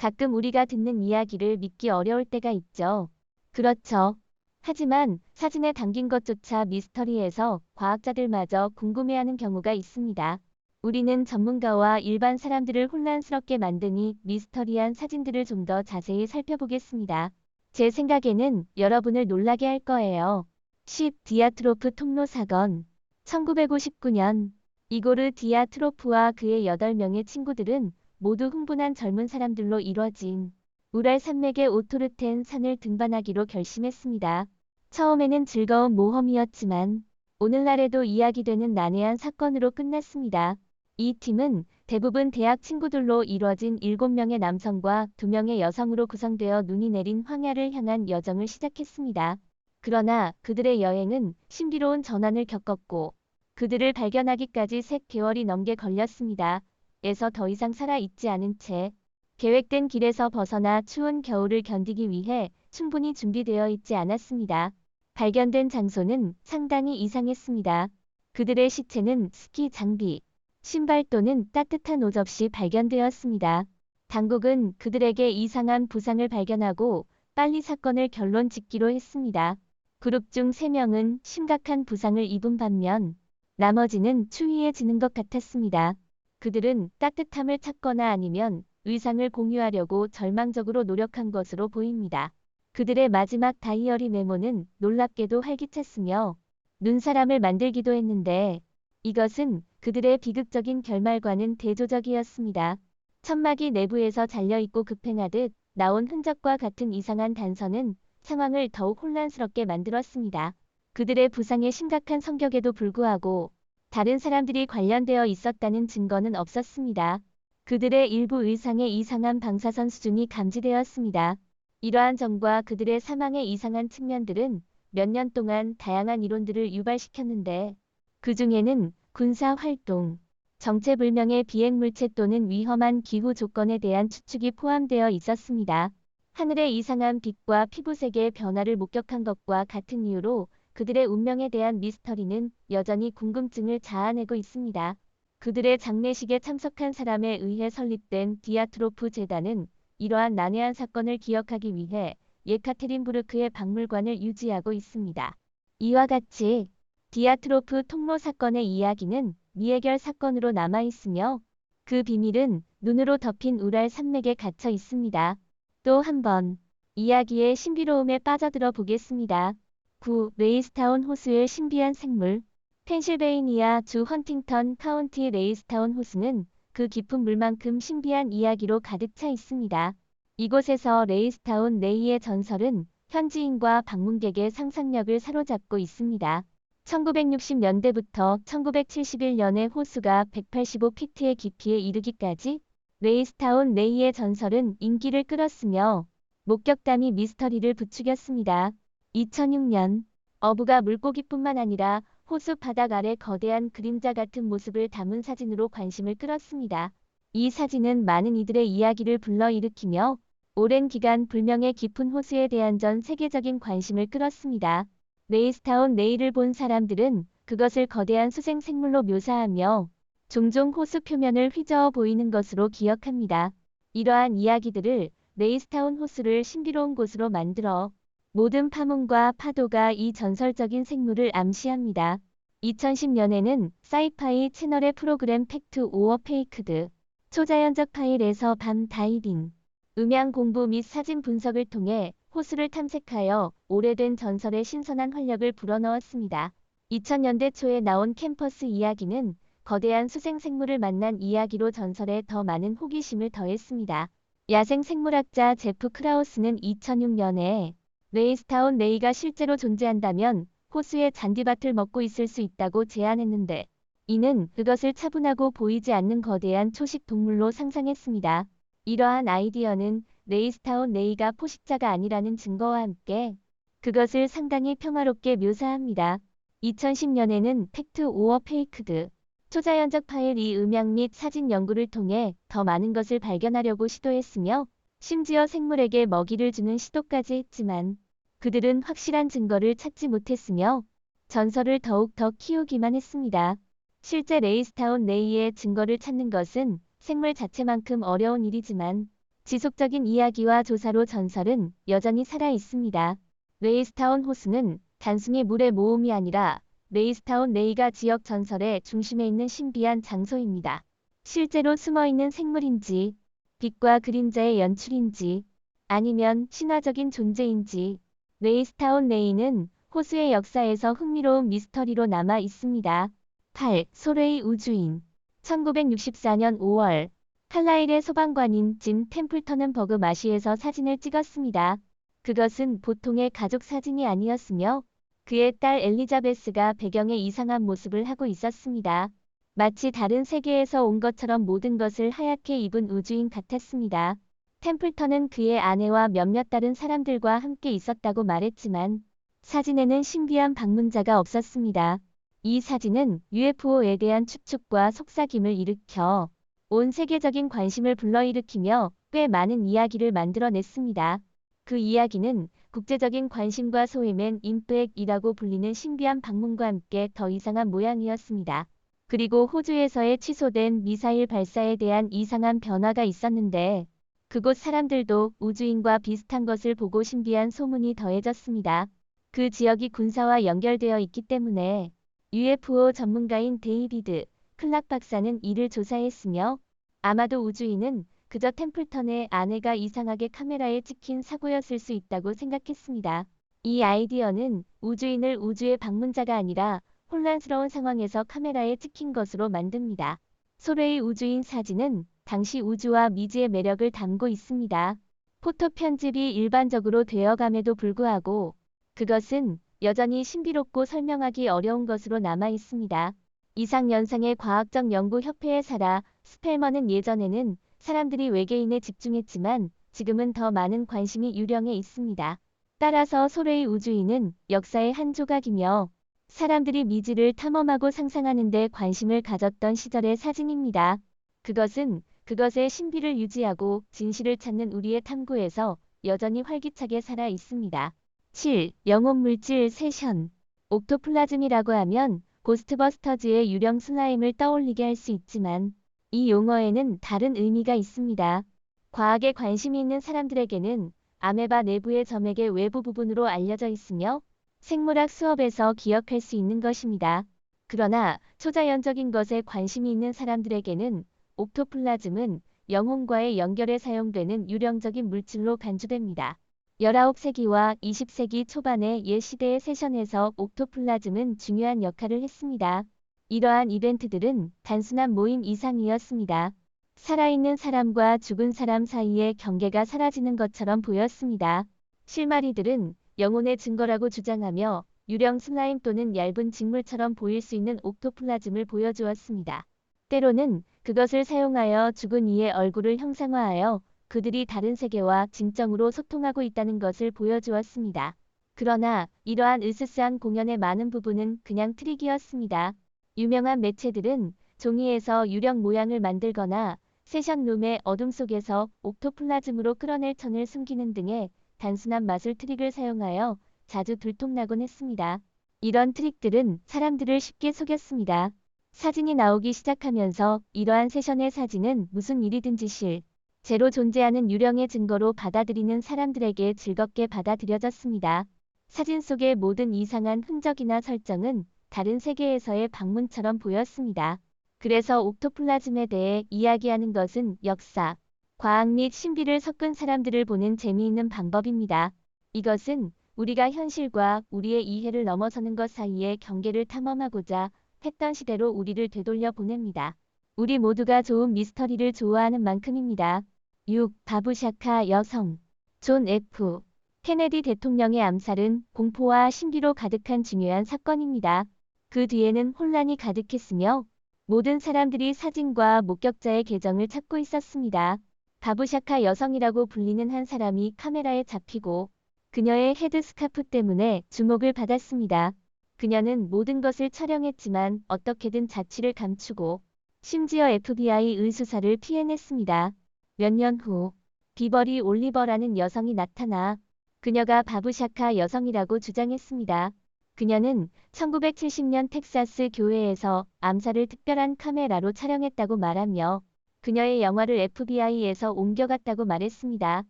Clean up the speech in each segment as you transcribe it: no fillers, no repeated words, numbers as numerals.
가끔 우리가 듣는 이야기를 믿기 어려울 때가 있죠. 그렇죠. 하지만 사진에 담긴 것조차 미스터리해서 과학자들마저 궁금해하는 경우가 있습니다. 우리는 전문가와 일반 사람들을 혼란스럽게 만드니 미스터리한 사진들을 좀 더 자세히 살펴보겠습니다. 제 생각에는 여러분을 놀라게 할 거예요. 10. 디아트로프 통로 사건. 1959년 이고르 디아트로프와 그의 8명의 친구들은 모두 흥분한 젊은 사람들로 이뤄진 우랄 산맥의 오토르텐 산을 등반하기로 결심했습니다. 처음에는 즐거운 모험이었지만 오늘날에도 이야기되는 난해한 사건으로 끝났습니다. 이 팀은 대부분 대학 친구들로 이뤄진 7명의 남성과 2명의 여성으로 구성되어 눈이 내린 황야를 향한 여정을 시작했습니다. 그러나 그들의 여행은 신비로운 전환을 겪었고 그들을 발견하기까지 3개월이 넘게 걸렸습니다. 에서 더 이상 살아있지 않은 채 계획된 길에서 벗어나 추운 겨울을 견디기 위해 충분히 준비되어 있지 않았습니다. 발견된 장소는 상당히 이상했습니다. 그들의 시체는 스키 장비, 신발 또는 따뜻한 옷 없이 발견되었습니다. 당국은 그들에게 이상한 부상을 발견하고 빨리 사건을 결론 짓기로 했습니다. 그룹 중 3명은 심각한 부상을 입은 반면 나머지는 추위해지는 것 같았습니다. 그들은 따뜻함을 찾거나 아니면 의상을 공유하려고 절망적으로 노력한 것으로 보입니다. 그들의 마지막 다이어리 메모는 놀랍게도 활기찼으며 눈사람을 만들기도 했는데 이것은 그들의 비극적인 결말과는 대조적이었습니다. 천막이 내부에서 잘려있고 급행하듯 나온 흔적과 같은 이상한 단서는 상황을 더욱 혼란스럽게 만들었습니다. 그들의 부상의 심각한 성격에도 불구하고 다른 사람들이 관련되어 있었다는 증거는 없었습니다. 그들의 일부 의상에 이상한 방사선 수준이 감지되었습니다. 이러한 점과 그들의 사망의 이상한 측면들은 몇 년 동안 다양한 이론들을 유발시켰는데 그 중에는 군사활동, 정체불명의 비행물체 또는 위험한 기후 조건에 대한 추측이 포함되어 있었습니다. 하늘의 이상한 빛과 피부색의 변화를 목격한 것과 같은 이유로 그들의 운명에 대한 미스터리는 여전히 궁금증을 자아내고 있습니다. 그들의 장례식에 참석한 사람에 의해 설립된 디아트로프 재단은 이러한 난해한 사건을 기억하기 위해 예카테린부르크의 박물관을 유지하고 있습니다. 이와 같이 디아트로프 통로 사건의 이야기는 미해결 사건으로 남아있으며 그 비밀은 눈으로 덮인 우랄 산맥에 갇혀 있습니다. 또 한 번 이야기의 신비로움에 빠져들어 보겠습니다. 9. 레이스타운 호수의 신비한 생물. 펜실베이니아 주 헌팅턴 카운티 레이스타운 호수는 그 깊은 물만큼 신비한 이야기로 가득 차 있습니다. 이곳에서 레이스타운 레이의 전설은 현지인과 방문객의 상상력을 사로잡고 있습니다. 1960년대부터 1971년에 호수가 185피트의 깊이에 이르기까지 레이스타운 레이의 전설은 인기를 끌었으며 목격담이 미스터리를 부추겼습니다. 2006년 어부가 물고기뿐만 아니라 호수 바닥 아래 거대한 그림자 같은 모습을 담은 사진으로 관심을 끌었습니다. 이 사진은 많은 이들의 이야기를 불러일으키며 오랜 기간 불명의 깊은 호수에 대한 전 세계적인 관심을 끌었습니다. 레이스타운 레이를 본 사람들은 그것을 거대한 수생 생물로 묘사하며 종종 호수 표면을 휘저어 보이는 것으로 기억합니다. 이러한 이야기들을 레이스타운 호수를 신비로운 곳으로 만들어 모든 파문과 파도가 이 전설적인 생물을 암시합니다. 2010년에는 사이파이 채널의 프로그램 팩트 오어 페이크드 초자연적 파일에서 밤 다이빙, 음향 공부 및 사진 분석을 통해 호수를 탐색하여 오래된 전설의 신선한 활력을 불어넣었습니다. 2000년대 초에 나온 캠퍼스 이야기는 거대한 수생 생물을 만난 이야기로 전설에 더 많은 호기심을 더했습니다. 야생 생물학자 제프 크라우스는 2006년에 레이스타운 레이가 실제로 존재한다면 호수의 잔디밭을 먹고 있을 수 있다고 제안했는데 이는 그것을 차분하고 보이지 않는 거대한 초식 동물로 상상했습니다. 이러한 아이디어는 레이스타운 레이가 포식자가 아니라는 증거와 함께 그것을 상당히 평화롭게 묘사합니다. 2010년에는 팩트 오어 페이크드 초자연적 파일 이 음향 및 사진 연구를 통해 더 많은 것을 발견하려고 시도했으며 심지어 생물에게 먹이를 주는 시도까지 했지만 그들은 확실한 증거를 찾지 못했으며 전설을 더욱 더 키우기만 했습니다. 실제 레이스타운 레이의 증거를 찾는 것은 생물 자체만큼 어려운 일이지만 지속적인 이야기와 조사로 전설은 여전히 살아 있습니다. 레이스타운 호수는 단순히 물의 모음이 아니라 레이스타운 레이가 지역 전설의 중심에 있는 신비한 장소입니다. 실제로 숨어있는 생물인지, 빛과 그림자의 연출인지, 아니면 신화적인 존재인지, 레이스타운 레이는 호수의 역사에서 흥미로운 미스터리로 남아 있습니다. 8. 소레이 우주인 1964년 5월 칼라일의 소방관인 짐 템플턴은 버그 마시에서 사진을 찍었습니다. 그것은 보통의 가족 사진이 아니었으며 그의 딸 엘리자베스가 배경에 이상한 모습을 하고 있었습니다. 마치 다른 세계에서 온 것처럼 모든 것을 하얗게 입은 우주인 같았습니다. 템플턴은 그의 아내와 몇몇 다른 사람들과 함께 있었다고 말했지만 사진에는 신비한 방문자가 없었습니다. 이 사진은 UFO에 대한 추측과 속삭임을 일으켜 온 세계적인 관심을 불러일으키며 꽤 많은 이야기를 만들어냈습니다. 그 이야기는 국제적인 관심과 소외맨 임팩이라고 불리는 신비한 방문과 함께 더 이상한 모양이었습니다. 그리고 호주에서의 취소된 미사일 발사에 대한 이상한 변화가 있었는데 그곳 사람들도 우주인과 비슷한 것을 보고 신비한 소문이 더해졌습니다. 그 지역이 군사와 연결되어 있기 때문에 UFO 전문가인 데이비드 클락 박사는 이를 조사했으며 아마도 우주인은 그저 템플턴의 아내가 이상하게 카메라에 찍힌 사고였을 수 있다고 생각했습니다. 이 아이디어는 우주인을 우주의 방문자가 아니라 혼란스러운 상황에서 카메라에 찍힌 것으로 만듭니다. 소레이 우주인 사진은 당시 우주와 미지의 매력을 담고 있습니다. 포토 편집이 일반적으로 되어감에도 불구하고 그것은 여전히 신비롭고 설명하기 어려운 것으로 남아 있습니다. 이상연상의 과학적 연구 협회의 사라 스펠머는 예전에는 사람들이 외계인에 집중했지만 지금은 더 많은 관심이 유령에 있습니다. 따라서 소레이 우주인은 역사의 한 조각이며 사람들이 미지를 탐험하고 상상하는 데 관심을 가졌던 시절의 사진입니다. 그것은 그것의 신비를 유지하고 진실을 찾는 우리의 탐구에서 여전히 활기차게 살아 있습니다. 7. 영혼물질 세션 옥토플라즘이라고 하면 고스트버스터즈의 유령 슬라임을 떠올리게 할 수 있지만 이 용어에는 다른 의미가 있습니다. 과학에 관심이 있는 사람들에게는 아메바 내부의 점액의 외부 부분으로 알려져 있으며 생물학 수업에서 기억할 수 있는 것입니다. 그러나 초자연적인 것에 관심이 있는 사람들에게는 옥토플라즘은 영혼과의 연결에 사용되는 유령적인 물질로 간주됩니다. 19세기와 20세기 초반의 옛 시대의 세션에서 옥토플라즘은 중요한 역할을 했습니다. 이러한 이벤트들은 단순한 모임 이상이었습니다. 살아있는 사람과 죽은 사람 사이의 경계가 사라지는 것처럼 보였습니다. 실마리들은 영혼의 증거라고 주장하며 유령 슬라임 또는 얇은 직물처럼 보일 수 있는 옥토플라즘을 보여주었습니다. 때로는 그것을 사용하여 죽은 이의 얼굴을 형상화하여 그들이 다른 세계와 진정으로 소통하고 있다는 것을 보여주었습니다. 그러나 이러한 으스스한 공연의 많은 부분은 그냥 트릭이었습니다. 유명한 매체들은 종이에서 유령 모양을 만들거나 세션룸의 어둠 속에서 옥토플라즘으로 끌어낼 천을 숨기는 등의 단순한 마술 트릭을 사용하여 자주 들통나곤 했습니다. 이런 트릭들은 사람들을 쉽게 속였습니다. 사진이 나오기 시작하면서 이러한 세션의 사진은 무슨 일이든지 실제로 존재하는 유령의 증거로 받아들이는 사람들에게 즐겁게 받아들여졌습니다. 사진 속의 모든 이상한 흔적이나 설정은 다른 세계에서의 방문처럼 보였습니다. 그래서 옥토플라즘에 대해 이야기하는 것은 역사, 과학 및 신비를 섞은 사람들을 보는 재미있는 방법입니다. 이것은 우리가 현실과 우리의 이해를 넘어서는 것 사이의 경계를 탐험하고자 했던 시대로 우리를 되돌려 보냅니다. 우리 모두가 좋은 미스터리를 좋아하는 만큼입니다. 6. 바부샤카 여성 존 F. 케네디 대통령의 암살은 공포와 신비로 가득한 중요한 사건입니다. 그 뒤에는 혼란이 가득했으며 모든 사람들이 사진과 목격자의 계정을 찾고 있었습니다. 바부샤카 여성이라고 불리는 한 사람이 카메라에 잡히고 그녀의 헤드스카프 때문에 주목을 받았습니다. 그녀는 모든 것을 촬영했지만 어떻게든 자취를 감추고 심지어 FBI의 수사를 피해냈습니다. 몇 년 후 비버리 올리버라는 여성이 나타나 그녀가 바부샤카 여성이라고 주장했습니다. 그녀는 1970년 텍사스 교회에서 암살을 특별한 카메라로 촬영했다고 말하며 그녀의 영화를 FBI에서 옮겨갔다고 말했습니다.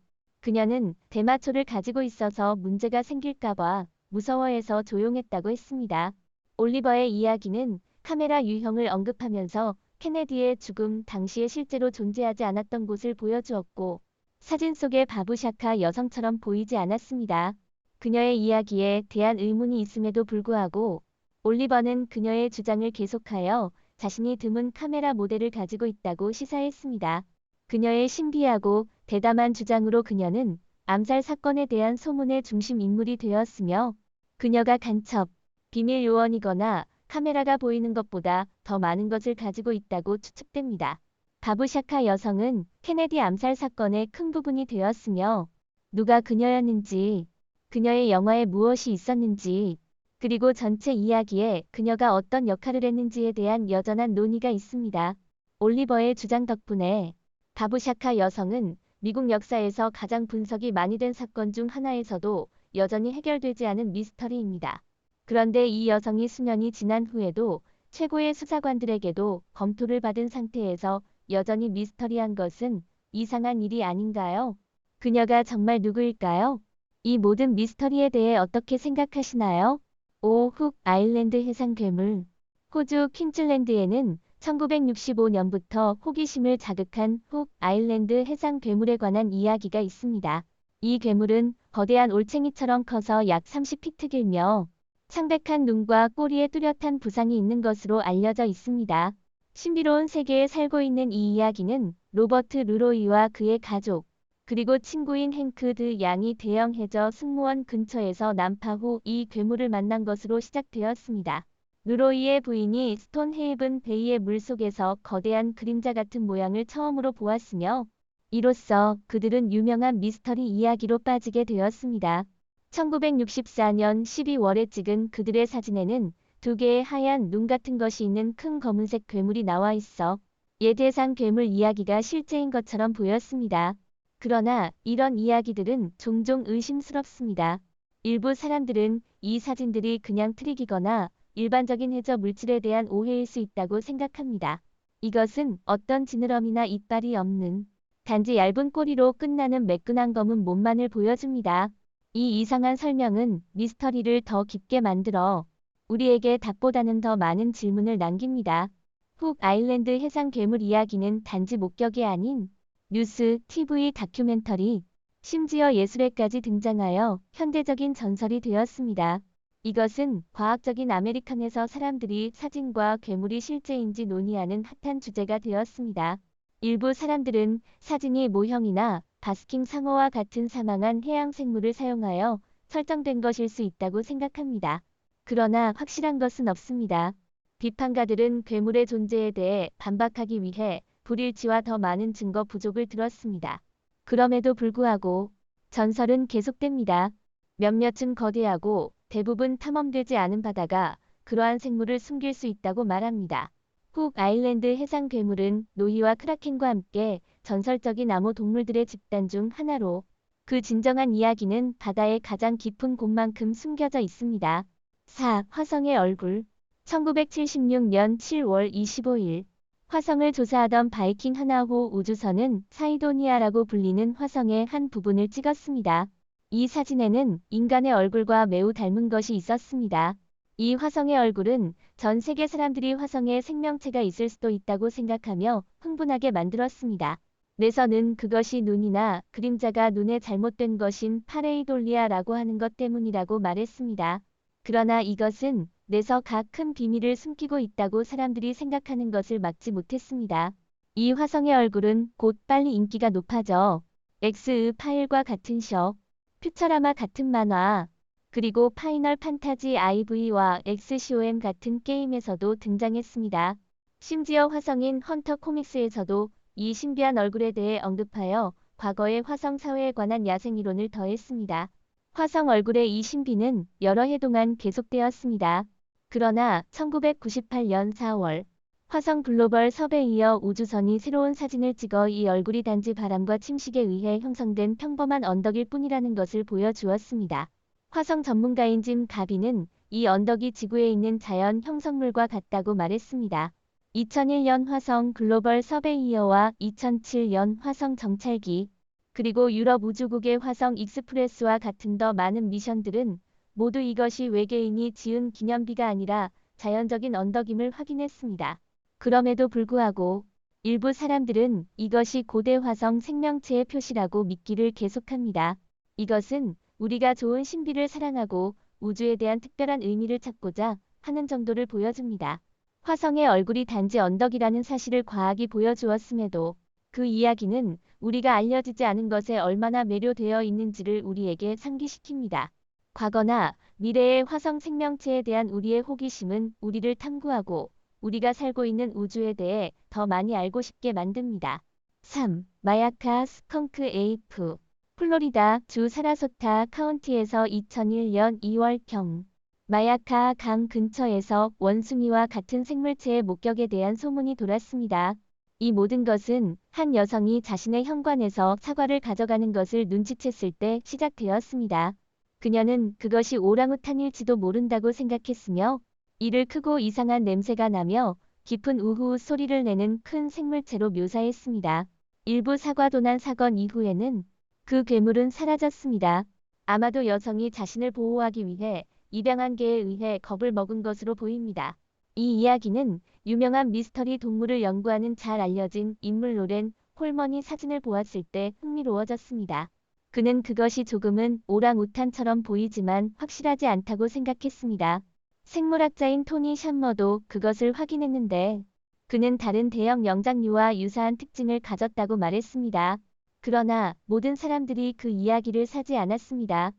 그녀는 대마초를 가지고 있어서 문제가 생길까봐 무서워해서 조용했다고 했습니다. 올리버의 이야기는 카메라 유형을 언급하면서 케네디의 죽음 당시에 실제로 존재하지 않았던 곳을 보여주었고, 사진 속의 바부샤카 여성처럼 보이지 않았습니다. 그녀의 이야기에 대한 의문이 있음에도 불구하고 올리버는 그녀의 주장을 계속하여 자신이 드문 카메라 모델을 가지고 있다고 시사했습니다. 그녀의 신비하고 대담한 주장으로 그녀는 암살 사건에 대한 소문의 중심 인물이 되었으며, 그녀가 간첩, 비밀 요원이거나 카메라가 보이는 것보다 더 많은 것을 가지고 있다고 추측됩니다. 바부샤카 여성은 케네디 암살 사건의 큰 부분이 되었으며, 누가 그녀였는지, 그녀의 영화에 무엇이 있었는지, 그리고 전체 이야기에 그녀가 어떤 역할을 했는지에 대한 여전한 논의가 있습니다. 올리버의 주장 덕분에 바부샤카 여성은 미국 역사에서 가장 분석이 많이 된 사건 중 하나에서도 여전히 해결되지 않은 미스터리입니다. 그런데 이 여성이 수년이 지난 후에도 최고의 수사관들에게도 검토를 받은 상태에서 여전히 미스터리한 것은 이상한 일이 아닌가요? 그녀가 정말 누구일까요? 이 모든 미스터리에 대해 어떻게 생각하시나요? 훅 아일랜드 해상 괴물. 호주 퀸즐랜드에는 1965년부터 호기심을 자극한 훅 아일랜드 해상 괴물에 관한 이야기가 있습니다. 이 괴물은 거대한 올챙이처럼 커서 약 30피트 길며 창백한 눈과 꼬리에 뚜렷한 부상이 있는 것으로 알려져 있습니다. 신비로운 세계에 살고 있는 이 이야기는 로버트 르로이와 그의 가족, 그리고 친구인 행크 드 양이 대형 해저 승무원 근처에서 난파 후 이 괴물을 만난 것으로 시작되었습니다. 르로이의 부인이 스톤헤이븐 베이의 물속에서 거대한 그림자 같은 모양을 처음으로 보았으며, 이로써 그들은 유명한 미스터리 이야기로 빠지게 되었습니다. 1964년 12월에 찍은 그들의 사진에는 두 개의 하얀 눈 같은 것이 있는 큰 검은색 괴물이 나와 있어 예대상 괴물 이야기가 실제인 것처럼 보였습니다. 그러나 이런 이야기들은 종종 의심스럽습니다. 일부 사람들은 이 사진들이 그냥 트릭이거나 일반적인 해저 물질에 대한 오해일 수 있다고 생각합니다. 이것은 어떤 지느러미나 이빨이 없는, 단지 얇은 꼬리로 끝나는 매끈한 검은 몸만을 보여줍니다. 이 이상한 설명은 미스터리를 더 깊게 만들어 우리에게 답보다는 더 많은 질문을 남깁니다. 훅 아일랜드 해상 괴물 이야기는 단지 목격이 아닌 뉴스, TV, 다큐멘터리, 심지어 예술에까지 등장하여 현대적인 전설이 되었습니다. 이것은 과학적인 아메리칸에서 사람들이 사진과 괴물이 실제인지 논의하는 핫한 주제가 되었습니다. 일부 사람들은 사진이 모형이나 바스킹 상어와 같은 사망한 해양 생물을 사용하여 설정된 것일 수 있다고 생각합니다. 그러나 확실한 것은 없습니다. 비판가들은 괴물의 존재에 대해 반박하기 위해 불일치와 더 많은 증거 부족을 들었습니다. 그럼에도 불구하고 전설은 계속됩니다. 몇몇은 거대하고 대부분 탐험되지 않은 바다가 그러한 생물을 숨길 수 있다고 말합니다. 훅 아일랜드 해상 괴물은 노이와 크라켄과 함께 전설적인 암호 동물들의 집단 중 하나로, 그 진정한 이야기는 바다의 가장 깊은 곳만큼 숨겨져 있습니다. 4. 화성의 얼굴. 1976년 7월 25일 화성을 조사하던 바이킹 하나호 우주선은 사이도니아라고 불리는 화성의 한 부분을 찍었습니다. 이 사진에는 인간의 얼굴과 매우 닮은 것이 있었습니다. 이 화성의 얼굴은 전 세계 사람들이 화성에 생명체가 있을 수도 있다고 생각하며 흥분하게 만들었습니다. 뇌서는 그것이 눈이나 그림자가 눈에 잘못된 것인 파레이돌리아라고 하는 것 때문이라고 말했습니다. 그러나 이것은 뇌서 각 큰 비밀을 숨기고 있다고 사람들이 생각하는 것을 막지 못했습니다. 이 화성의 얼굴은 곧 빨리 인기가 높아져 엑스 파일과 같은 셔, 퓨처라마 같은 만화, 그리고 파이널 판타지 IV와 XCOM 같은 게임에서도 등장했습니다. 심지어 화성인 헌터 코믹스에서도 이 신비한 얼굴에 대해 언급하여 과거의 화성 사회에 관한 야생 이론을 더했습니다. 화성 얼굴의 이 신비는 여러 해 동안 계속되었습니다. 그러나 1998년 4월 화성 글로벌 서베이어 우주선이 새로운 사진을 찍어 이 얼굴이 단지 바람과 침식에 의해 형성된 평범한 언덕일 뿐이라는 것을 보여주었습니다. 화성 전문가인 짐 가비는 이 언덕이 지구에 있는 자연 형성물과 같다고 말했습니다. 2001년 화성 글로벌 서베이어와 2007년 화성 정찰기, 그리고 유럽 우주국의 화성 익스프레스와 같은 더 많은 미션들은 모두 이것이 외계인이 지은 기념비가 아니라 자연적인 언덕임을 확인했습니다. 그럼에도 불구하고 일부 사람들은 이것이 고대 화성 생명체의 표시라고 믿기를 계속합니다. 이것은 우리가 좋은 신비를 사랑하고 우주에 대한 특별한 의미를 찾고자 하는 정도를 보여줍니다. 화성의 얼굴이 단지 언덕이라는 사실을 과학이 보여주었음에도 그 이야기는 우리가 알려지지 않은 것에 얼마나 매료되어 있는지를 우리에게 상기시킵니다. 과거나 미래의 화성 생명체에 대한 우리의 호기심은 우리를 탐구하고 우리가 살고 있는 우주에 대해 더 많이 알고 싶게 만듭니다. 3. 마야카 스컹크 에이프 플로리다 주 사라소타 카운티에서 2001년 2월경 마야카 강 근처에서 원숭이와 같은 생물체의 목격에 대한 소문이 돌았습니다. 이 모든 것은 한 여성이 자신의 현관에서 사과를 가져가는 것을 눈치챘을 때 시작되었습니다. 그녀는 그것이 오랑우탄일지도 모른다고 생각했으며 이를 크고 이상한 냄새가 나며 깊은 우후 소리를 내는 큰 생물체로 묘사했습니다. 일부 사과도난 사건 이후에는 그 괴물은 사라졌습니다. 아마도 여성이 자신을 보호하기 위해 입양한 개에 의해 겁을 먹은 것으로 보입니다. 이 이야기는 유명한 미스터리 동물을 연구하는 잘 알려진 인물 로렌 홀먼이 사진을 보았을 때 흥미로워졌습니다. 그는 그것이 조금은 오랑우탄처럼 보이지만 확실하지 않다고 생각했습니다. 생물학자인 토니 샴머도 그것을 확인했는데 그는 다른 대형 영장류와 유사한 특징을 가졌다고 말했습니다. 그러나 모든 사람들이 그 이야기를 사지 않았습니다.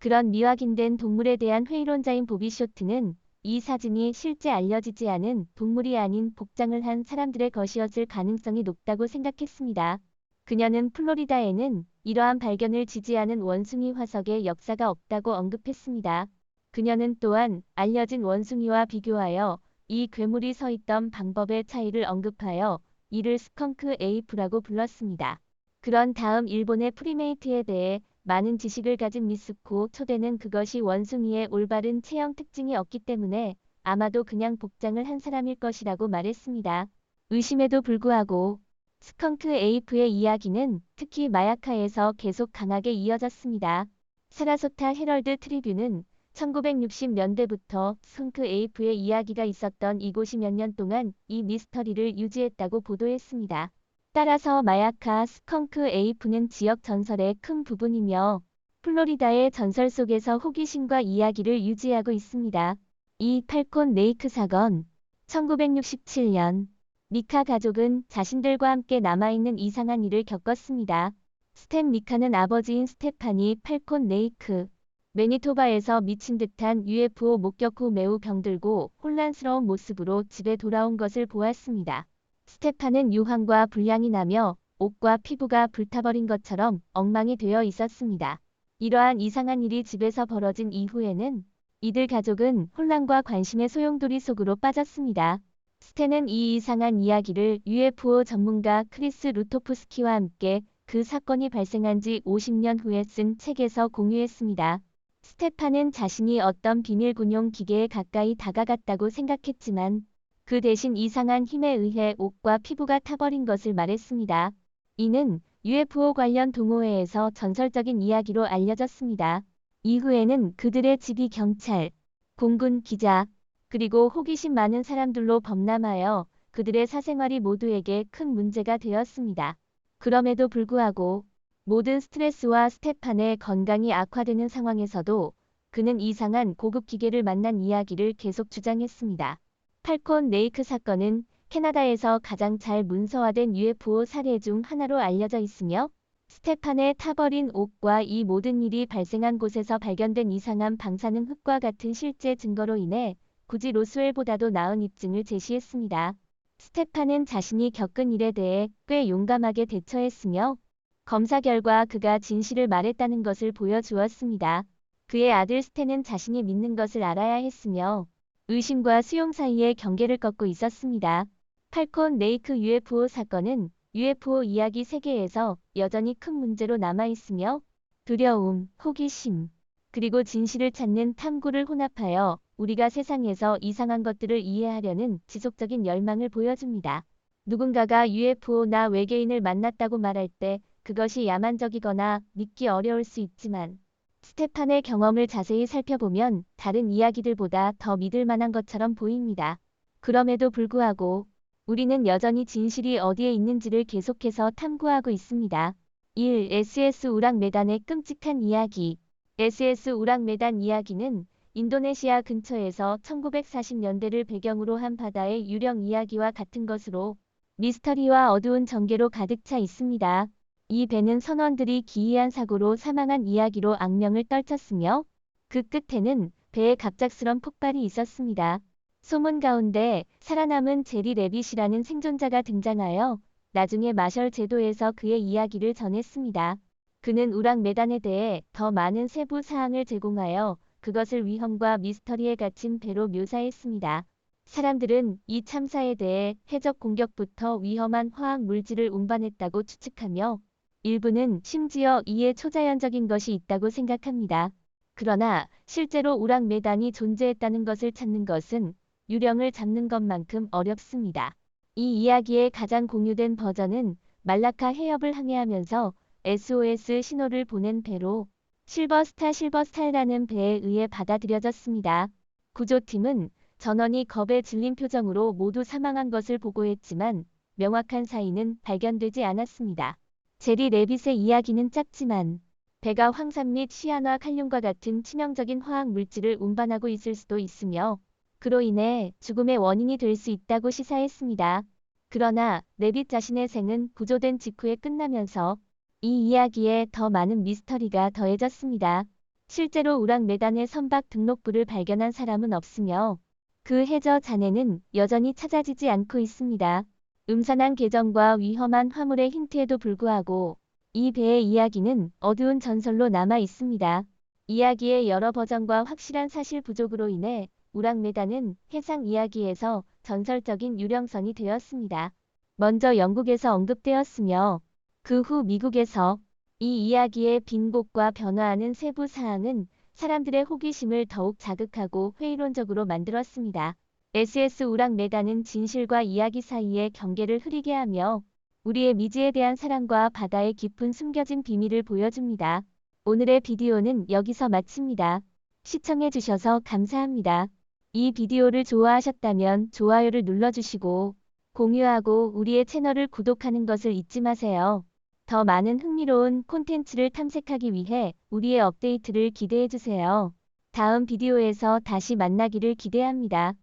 그런 미확인된 동물에 대한 회의론자인 보비 쇼트는 이 사진이 실제 알려지지 않은 동물이 아닌 복장을 한 사람들의 것이었을 가능성이 높다고 생각했습니다. 그녀는 플로리다에는 이러한 발견을 지지하는 원숭이 화석의 역사가 없다고 언급했습니다. 그녀는 또한 알려진 원숭이와 비교하여 이 괴물이 서 있던 방법의 차이를 언급하여 이를 스컹크 에이프라고 불렀습니다. 그런 다음 일본의 프리메이트에 대해 많은 지식을 가진 미스코 초대는 그것이 원숭이의 올바른 체형 특징이 없기 때문에 아마도 그냥 복장을 한 사람일 것이라고 말했습니다. 의심에도 불구하고 스컹크 에이프의 이야기는 특히 마야카에서 계속 강하게 이어졌습니다. 사라소타 헤럴드 트리뷴은 1960년대부터 스컹크 에이프의 이야기가 있었던 이곳이 몇 년 동안 이 미스터리를 유지했다고 보도했습니다. 따라서 마야카 스컹크 에이프는 지역 전설의 큰 부분이며 플로리다의 전설 속에서 호기심과 이야기를 유지하고 있습니다. 이 팔콘 레이크 사건 1967년 미카 가족은 자신들과 함께 남아있는 이상한 일을 겪었습니다. 스텝 미카는 아버지인 스테파니 팔콘 레이크 매니토바에서 미친 듯한 UFO 목격 후 매우 병들고 혼란스러운 모습으로 집에 돌아온 것을 보았습니다. 스테파는 유황과 불량이 나며 옷과 피부가 불타버린 것처럼 엉망이 되어 있었습니다. 이러한 이상한 일이 집에서 벌어진 이후에는 이들 가족은 혼란과 관심의 소용돌이 속으로 빠졌습니다. 스탠은 이 이상한 이야기를 UFO 전문가 크리스 루토프스키와 함께 그 사건이 발생한 지 50년 후에 쓴 책에서 공유했습니다. 스테파는 자신이 어떤 비밀 군용 기계에 가까이 다가갔다고 생각했지만 그 대신 이상한 힘에 의해 옷과 피부가 타버린 것을 말했습니다. 이는 UFO 관련 동호회에서 전설적인 이야기로 알려졌습니다. 이후에는 그들의 집이 경찰, 공군 기자, 그리고 호기심 많은 사람들로 범람하여 그들의 사생활이 모두에게 큰 문제가 되었습니다. 그럼에도 불구하고 모든 스트레스와 스테판의 건강이 악화되는 상황에서도 그는 이상한 고급 기계를 만난 이야기를 계속 주장했습니다. 팔콘 레이크 사건은 캐나다에서 가장 잘 문서화된 UFO 사례 중 하나로 알려져 있으며 스테판의 타버린 옷과 이 모든 일이 발생한 곳에서 발견된 이상한 방사능 흙과 같은 실제 증거로 인해 굳이 로스웰보다도 나은 입증을 제시했습니다. 스테판은 자신이 겪은 일에 대해 꽤 용감하게 대처했으며 검사 결과 그가 진실을 말했다는 것을 보여주었습니다. 그의 아들 스탠은 자신이 믿는 것을 알아야 했으며 의심과 수용 사이의 경계를 걷고 있었습니다. 팔콘 레이크 UFO 사건은 UFO 이야기 세계에서 여전히 큰 문제로 남아있으며 두려움, 호기심, 그리고 진실을 찾는 탐구를 혼합하여 우리가 세상에서 이상한 것들을 이해하려는 지속적인 열망을 보여줍니다. 누군가가 UFO나 외계인을 만났다고 말할 때 그것이 야만적이거나 믿기 어려울 수 있지만 스테판의 경험을 자세히 살펴보면 다른 이야기들보다 더 믿을 만한 것처럼 보입니다. 그럼에도 불구하고 우리는 여전히 진실이 어디에 있는지를 계속해서 탐구하고 있습니다. 1. SS 우랑메단의 끔찍한 이야기. SS 우랑메단 이야기는 인도네시아 근처에서 1940년대를 배경으로 한 바다의 유령 이야기와 같은 것으로 미스터리와 어두운 전개로 가득 차 있습니다. 이 배는 선원들이 기이한 사고로 사망한 이야기로 악명을 떨쳤으며 그 끝에는 배에 갑작스런 폭발이 있었습니다. 소문 가운데 살아남은 제리 레빗이라는 생존자가 등장하여 나중에 마셜 제도에서 그의 이야기를 전했습니다. 그는 우랑메단에 대해 더 많은 세부 사항을 제공하여 그것을 위험과 미스터리에 갇힌 배로 묘사했습니다. 사람들은 이 참사에 대해 해적 공격부터 위험한 화학 물질을 운반했다고 추측하며 일부는 심지어 이에 초자연적인 것이 있다고 생각합니다. 그러나 실제로 우랑메단이 존재했다는 것을 찾는 것은 유령을 잡는 것만큼 어렵습니다. 이 이야기의 가장 공유된 버전은 말라카 해협을 항해하면서 SOS 신호를 보낸 배로 실버스타라는 배에 의해 받아들여졌습니다. 구조팀은 전원이 겁에 질린 표정으로 모두 사망한 것을 보고했지만 명확한 사인은 발견되지 않았습니다. 제리 레빗의 이야기는 짧지만 배가 황산 및 시아나 칼륨과 같은 치명적인 화학 물질을 운반하고 있을 수도 있으며 그로 인해 죽음의 원인이 될 수 있다고 시사했습니다. 그러나 레빗 자신의 생은 구조된 직후에 끝나면서 이 이야기에 더 많은 미스터리가 더해졌습니다. 실제로 우랑메단의 선박 등록부를 발견한 사람은 없으며 그 해저 잔해는 여전히 찾아지지 않고 있습니다. 음산한 계정과 위험한 화물의 힌트에도 불구하고 이 배의 이야기는 어두운 전설로 남아 있습니다. 이야기의 여러 버전과 확실한 사실 부족으로 인해 우랑메단은 해상 이야기에서 전설적인 유령선이 되었습니다. 먼저 영국에서 언급되었으며 그 후 미국에서 이 이야기의 빈곳과 변화하는 세부 사항은 사람들의 호기심을 더욱 자극하고 회의론적으로 만들었습니다. SS 우랑메단은 진실과 이야기 사이의 경계를 흐리게 하며 우리의 미지에 대한 사랑과 바다의 깊은 숨겨진 비밀을 보여줍니다. 오늘의 비디오는 여기서 마칩니다. 시청해주셔서 감사합니다. 이 비디오를 좋아하셨다면 좋아요를 눌러주시고 공유하고 우리의 채널을 구독하는 것을 잊지 마세요. 더 많은 흥미로운 콘텐츠를 탐색하기 위해 우리의 업데이트를 기대해주세요. 다음 비디오에서 다시 만나기를 기대합니다.